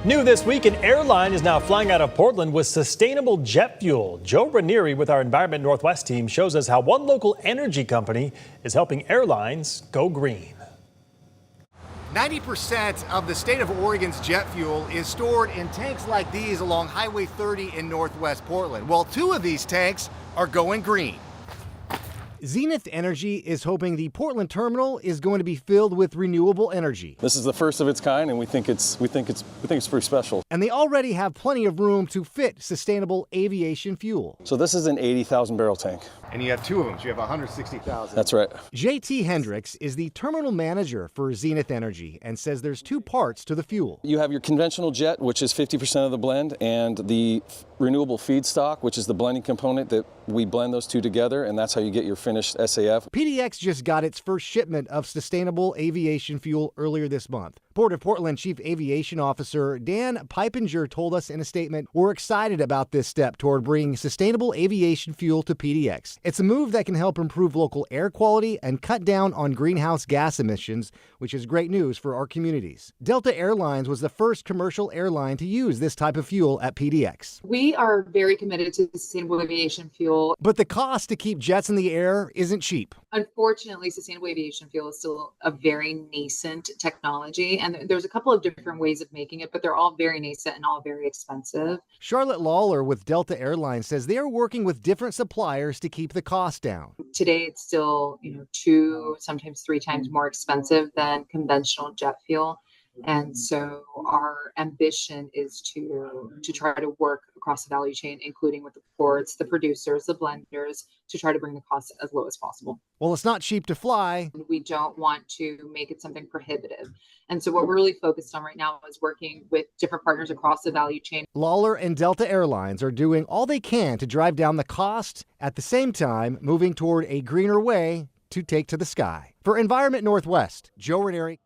New this week, an airline is now flying out of Portland with sustainable jet fuel. Joe Ranieri with our Environment Northwest team shows us how one local energy company is helping airlines go green. 90% of the state of Oregon's jet fuel is stored in tanks like these along Highway 30 in Northwest Portland. Well, 2 of these tanks are going green. Zenith Energy is hoping the Portland terminal is going to be filled with renewable energy. This is the first of its kind, and we think it's pretty special. And they already have plenty of room to fit sustainable aviation fuel. So this is an 80,000 barrel tank. And you have 2 of them, so you have 160,000. That's right. JT Hendricks is the terminal manager for Zenith Energy and says there's 2 parts to the fuel. You have your conventional jet, which is 50% of the blend, and the renewable feedstock, which is the blending component that we blend those 2 together, and that's how you get your finished SAF. PDX just got its first shipment of sustainable aviation fuel earlier this month. Port of Portland Chief Aviation Officer Dan Pippinger told us in a statement, "We're excited about this step toward bringing sustainable aviation fuel to PDX. It's a move that can help improve local air quality and cut down on greenhouse gas emissions, which is great news for our communities." Delta Airlines was the first commercial airline to use this type of fuel at PDX. We are very committed to sustainable aviation fuel. But the cost to keep jets in the air isn't cheap. Unfortunately, sustainable aviation fuel is still a very nascent technology, and there's a couple of different ways of making it, but they're all very nascent and all very expensive. Charlotte Lawler with Delta Airlines says they are working with different suppliers to keep the cost down. Today, it's still 2, sometimes 3 times more expensive than conventional jet fuel. And so our ambition is to try to work across the value chain, including with the ports, the producers, the blenders, to try to bring the cost as low as possible. Well, it's not cheap to fly. We don't want to make it something prohibitive. And so what we're really focused on right now is working with different partners across the value chain. Lawler and Delta Airlines are doing all they can to drive down the cost, at the same time moving toward a greener way to take to the sky. For Environment Northwest, Joe Ranieri.